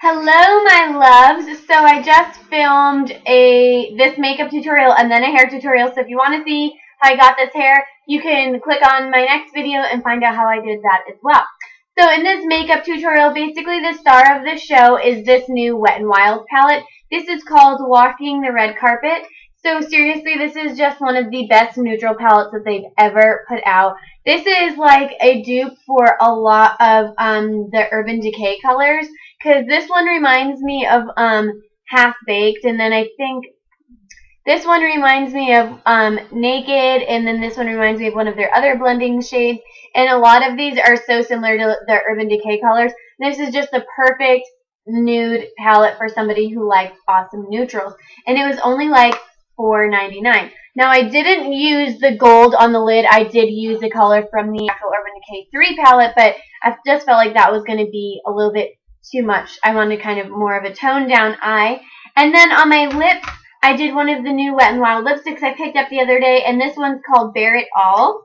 Hello, my loves. So I just filmed this makeup tutorial and then a hair tutorial. So if you want to see how I got this hair, you can click on my next video and find out how I did that as well. So in this makeup tutorial, basically the star of the show is this new Wet n Wild palette. This is called Walking the Red Carpet. So seriously, this is just one of the best neutral palettes that they've ever put out. This is like a dupe for a lot of the Urban Decay colors. Because this one reminds me of Half Baked, and then I think this one reminds me of Naked, and then this one reminds me of one of their other blending shades. And a lot of these are so similar to the Urban Decay colors. This is just the perfect nude palette for somebody who likes awesome neutrals. And it was only like $4.99. Now, I didn't use the gold on the lid. I did use the color from the actual Urban Decay 3 palette, but I just felt like that was going to be a little bit too much. I wanted kind of more of a toned down eye. And then on my lips, I did one of the new Wet n Wild lipsticks I picked up the other day, and this one's called Bare It All.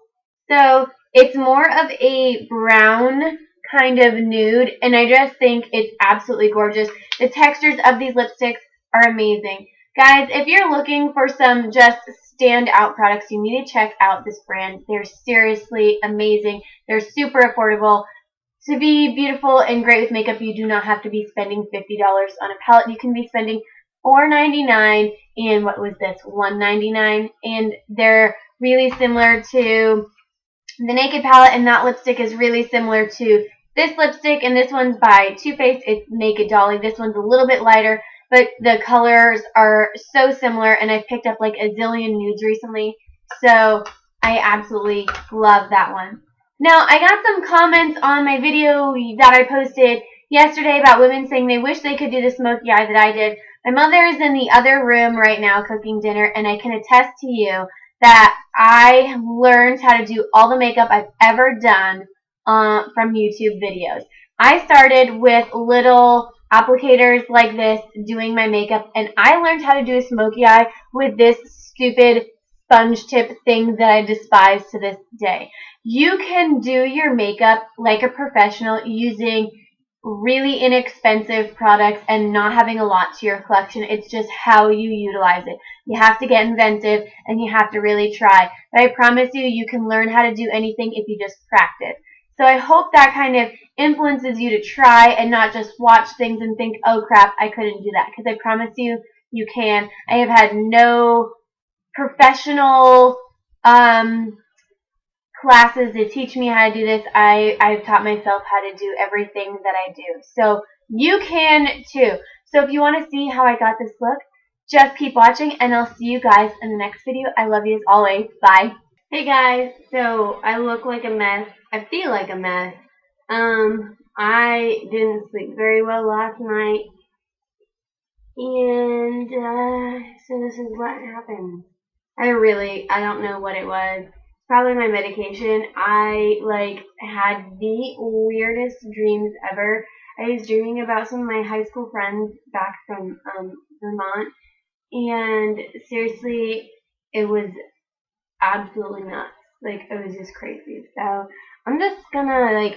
So it's more of a brown kind of nude, and I just think it's absolutely gorgeous. The textures of these lipsticks are amazing. Guys, if you're looking for some just standout products, you need to check out this brand. They're seriously amazing. They're super affordable. To be beautiful and great with makeup, you do not have to be spending $50 on a palette. You can be spending $4.99 and what was this, $1.99, and they're really similar to the Naked palette, and that lipstick is really similar to this lipstick, and this one's by Too Faced. It's Naked Dolly. This one's a little bit lighter, but the colors are so similar, and I've picked up like a zillion nudes recently, so I absolutely love that one. Now, I got some comments on my video that I posted yesterday about women saying they wish they could do the smoky eye that I did. My mother is in the other room right now cooking dinner, and I can attest to you that I learned how to do all the makeup I've ever done from YouTube videos. I started with little applicators like this doing my makeup, and I learned how to do a smoky eye with this stupid sponge tip thing that I despise to this day. You can do your makeup like a professional using really inexpensive products and not having a lot to your collection. It's just how you utilize it. You have to get inventive and you have to really try. But I promise you, you can learn how to do anything if you just practice. So I hope that kind of influences you to try and not just watch things and think, oh crap, I couldn't do that. Because I promise you, you can. I have had no professional classes to teach me how to do this. I've taught myself how to do everything that I do. So you can too. So if you want to see how I got this look, just keep watching, and I'll see you guys in the next video. I love you as always. Bye. Hey guys, so I look like a mess. I feel like a mess. I didn't sleep very well last night, and so this is what happened. I don't know what it was. Probably my medication. I had the weirdest dreams ever. I was dreaming about some of my high school friends back from Vermont, and seriously, it was absolutely nuts. It was just crazy. So I'm just gonna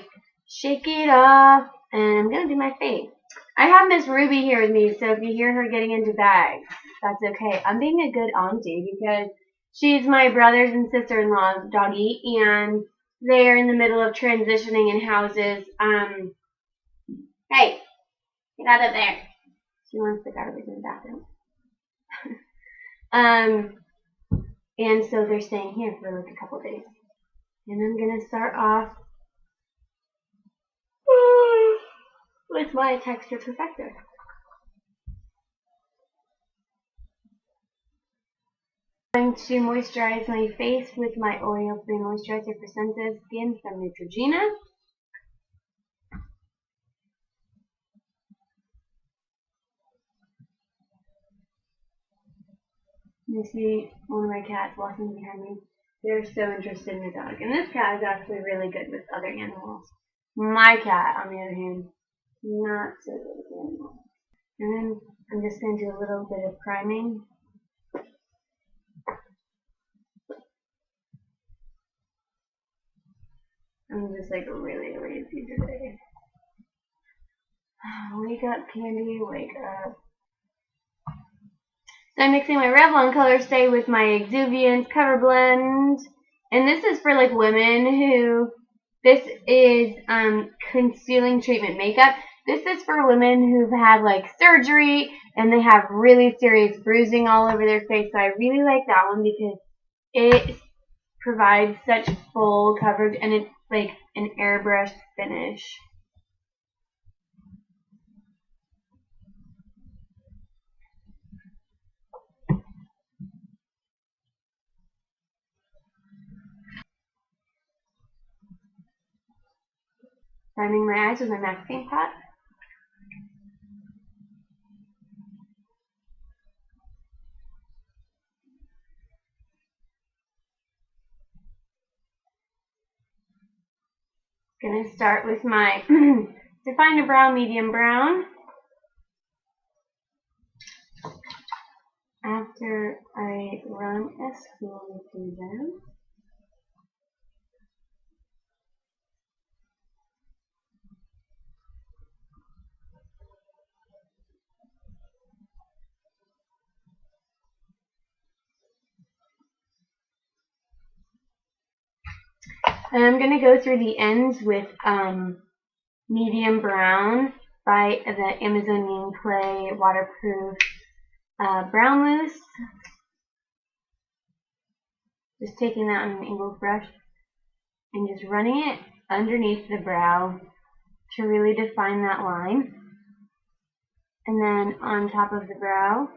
shake it off, and I'm gonna do my face. I have Miss Ruby here with me, so if you hear her getting into bags, that's okay. I'm being a good auntie because she's my brother's and sister-in-law's doggy, and they're in the middle of transitioning in houses. Hey, get out of there. She wants the garbage in the bathroom. And so they're staying here for a couple days. And I'm going to start off with my texture perfector. I'm going to moisturize my face with my oil-free moisturizer for sensitive skin from Neutrogena. You see one of my cats walking behind me. They're so interested in the dog. And this cat is actually really good with other animals. My cat, on the other hand, not so good with animals. And then I'm just going to do a little bit of priming. I'm just really lazy today. Wake up, Candy, wake up. So I'm mixing my Revlon Color Stay with my Exuviance Cover Blend. And this is for like women who, this is concealing treatment makeup. This is for women who've had like surgery and they have really serious bruising all over their face. So I really like that one because it provides such full coverage and it's like an airbrush finish. Priming my eyes with my MAC Paint Pot. Gonna start with my Define a Brow Medium Brown. After I run a spoon through them, and I'm going to go through the ends with Medium Brown by the Amazonian Clay Waterproof Brown Mousse. Just taking that on an angled brush and just running it underneath the brow to really define that line. And then on top of the brow,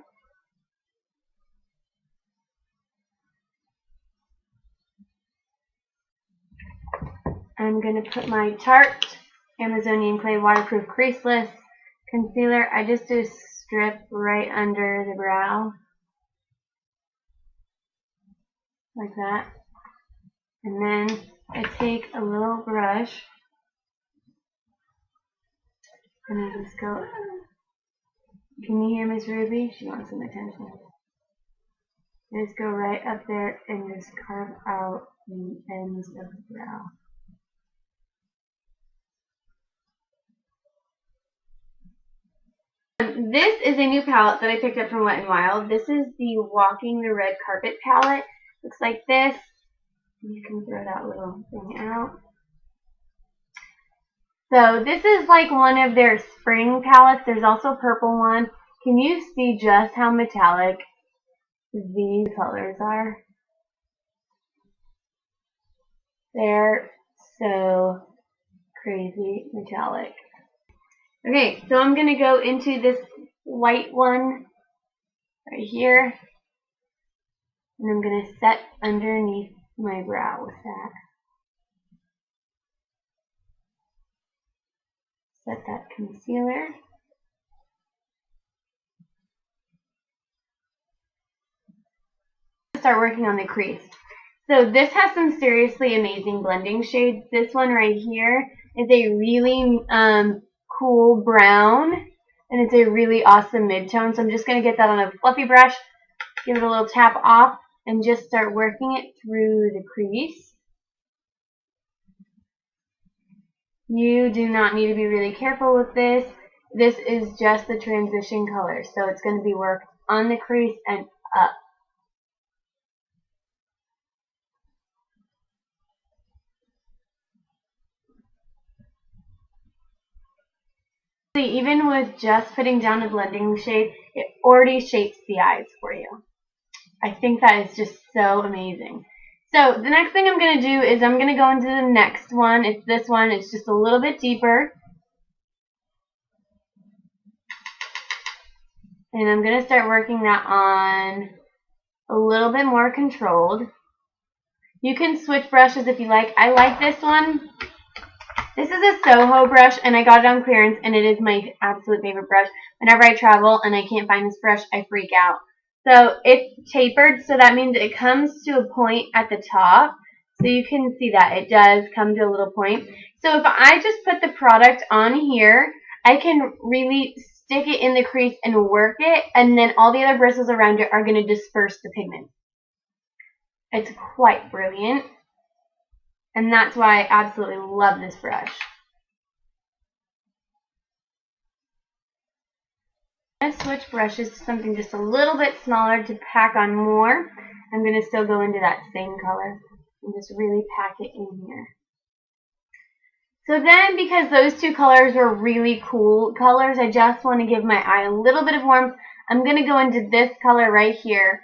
I'm going to put my Tarte Amazonian Clay Waterproof Creaseless Concealer. I just do a strip right under the brow, like that. And then I take a little brush and I just go, can you hear Miss Ruby? She wants some attention. I just go right up there and just carve out the ends of the brow. This is a new palette that I picked up from Wet n Wild. This is the Walking the Red Carpet palette. Looks like this. You can throw that little thing out. So this is like one of their spring palettes. There's also a purple one. Can you see just how metallic these colors are? They're so crazy metallic. Okay, so I'm going to go into this white one right here. And I'm going to set underneath my brow with that. Set that concealer. Start working on the crease. So this has some seriously amazing blending shades. This one right here is a really cool brown, and it's a really awesome mid-tone. So I'm just going to get that on a fluffy brush, give it a little tap off, and just start working it through the crease. You do not need to be really careful with this. This is just the transition color, so it's going to be worked on the crease and up. Even with just putting down a blending shade, it already shapes the eyes for you. I think that is just so amazing. So the next thing I'm going to do is I'm going to go into the next one. It's this one. It's just a little bit deeper. And I'm going to start working that on a little bit more controlled. You can switch brushes if you like. I like this one. This is a Soho brush, and I got it on clearance, and it is my absolute favorite brush. Whenever I travel and I can't find this brush, I freak out. So it's tapered, so that means it comes to a point at the top. So you can see that it does come to a little point. So if I just put the product on here, I can really stick it in the crease and work it, and then all the other bristles around it are going to disperse the pigment. It's quite brilliant. And that's why I absolutely love this brush. I'm going to switch brushes to something just a little bit smaller to pack on more. I'm going to still go into that same color and just really pack it in here. So then, because those two colors were really cool colors, I just want to give my eye a little bit of warmth. I'm going to go into this color right here.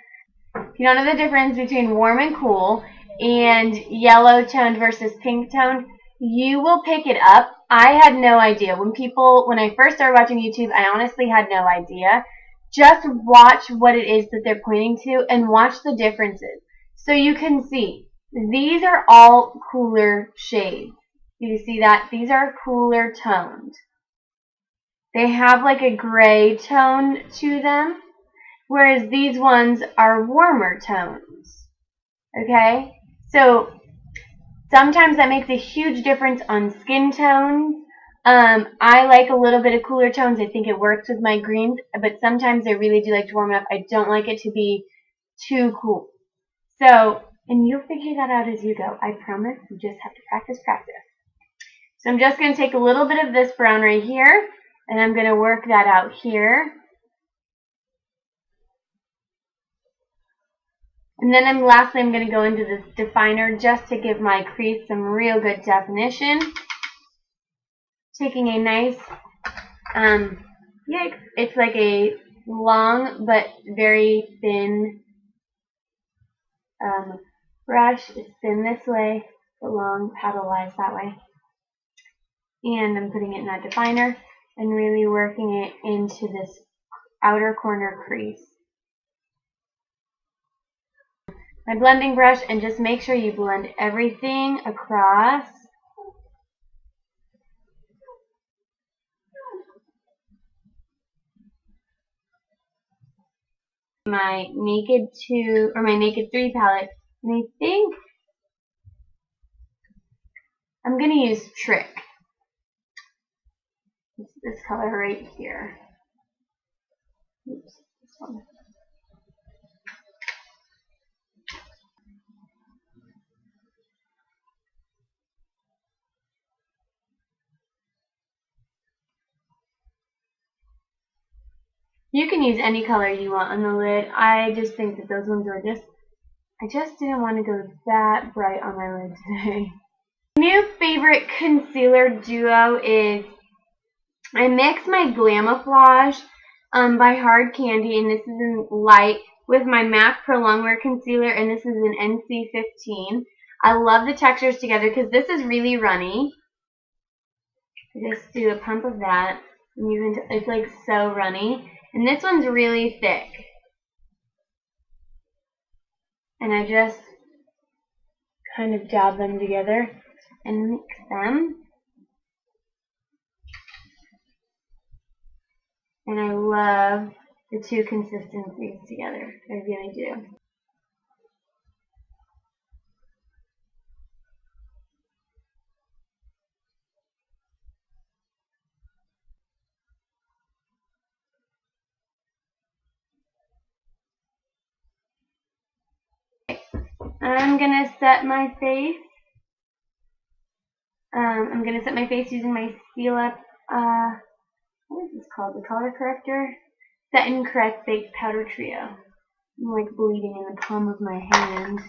If you don't know the difference between warm and cool and yellow toned versus pink toned, you will pick it up. I had no idea. When I first started watching YouTube, I honestly had no idea. Just watch what it is that they're pointing to and watch the differences. So you can see, these are all cooler shades. You see that? These are cooler toned. They have like a gray tone to them, whereas these ones are warmer tones. Okay? So sometimes that makes a huge difference on skin tones. I like a little bit of cooler tones. I think it works with my greens, but sometimes I really do like to warm it up. I don't like it to be too cool. So, and you'll figure that out as you go. I promise. You just have to practice, practice. So I'm just going to take a little bit of this brown right here, and I'm going to work that out here. And then lastly, I'm going to go into this definer just to give my crease some real good definition. Taking a nice, it's like a long but very thin brush. It's thin this way, but long, paddle-wise that way. And I'm putting it in that definer and really working it into this outer corner crease. My blending brush, and just make sure you blend everything across. My Naked 2 or my Naked 3 palette, and I think I'm going to use Trick. It's this color right here. Oops, this one. You can use any color you want on the lid. I just think that those ones are I just didn't want to go that bright on my lid today. New favorite concealer duo is, I mix my Glamouflage by Hard Candy, and this is in light, with my MAC Pro Longwear Concealer, and this is in NC15. I love the textures together because this is really runny. Just do a pump of that, and it's like so runny. And this one's really thick. And I just kind of dab them together and mix them. And I love the two consistencies together. I really do. I'm going to set my face. I'm going to set my face using my Seal Up, what is this called? The color corrector? Set and Correct Baked Powder Trio. I'm like bleeding in the palm of my hand.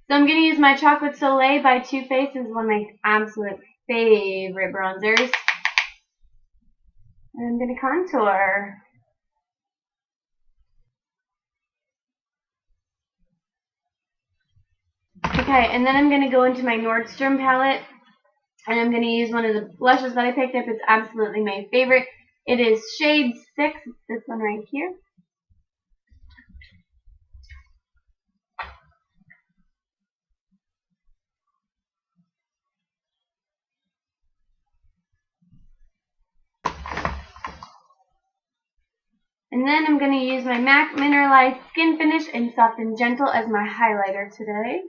So I'm going to use my Chocolate Soleil by Too Faced. This is one of my absolute favorite bronzers. And I'm going to contour. Okay, and then I'm going to go into my Nordstrom palette, and I'm going to use one of the blushes that I picked up. It's absolutely my favorite. It is shade 6. It's this one right here. And then I'm going to use my MAC Mineralized Skin Finish in Soft and Gentle as my highlighter today.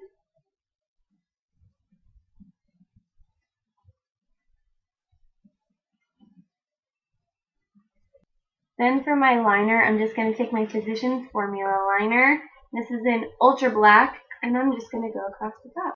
Then for my liner, I'm just going to take my Physicians Formula liner This is in Ultra Black, and I'm just going to go across the top.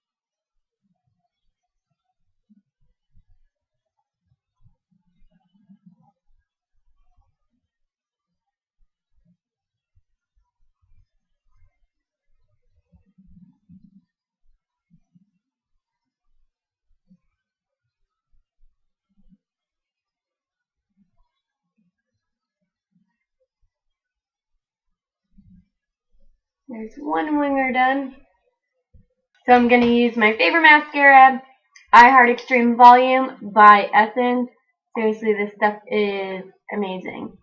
There's one winger done. So I'm going to use my favorite mascara, I Heart Extreme Volume by Essence. Seriously, this stuff is amazing.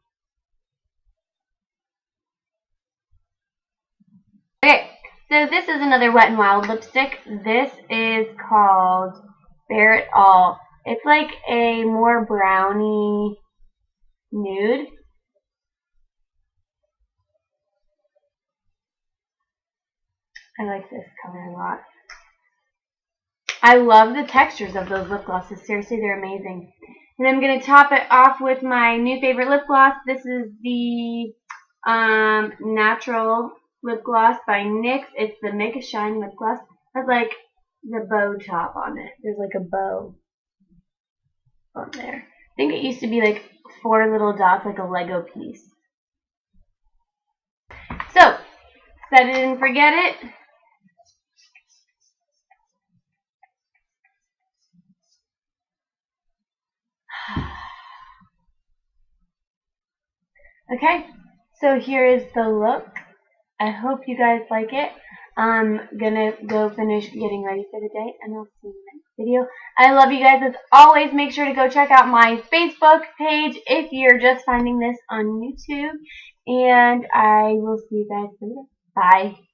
Okay, so this is another Wet n Wild lipstick. This is called Bare It All. It's like a more browny nude. I like this color a lot. I love the textures of those lip glosses. Seriously, they're amazing. And I'm going to top it off with my new favorite lip gloss. This is the Natural Lip Gloss by NYX. It's the Make a Shine lip gloss. It has like the bow top on it. There's like a bow on there. I think it used to be like 4 little dots, like a Lego piece. So, set it and forget it. Okay, so here is the look. I hope you guys like it. I'm gonna go finish getting ready for the day, and I'll see you in the next video. I love you guys. As always, make sure to go check out my Facebook page if you're just finding this on YouTube. And I will see you guys later. Bye.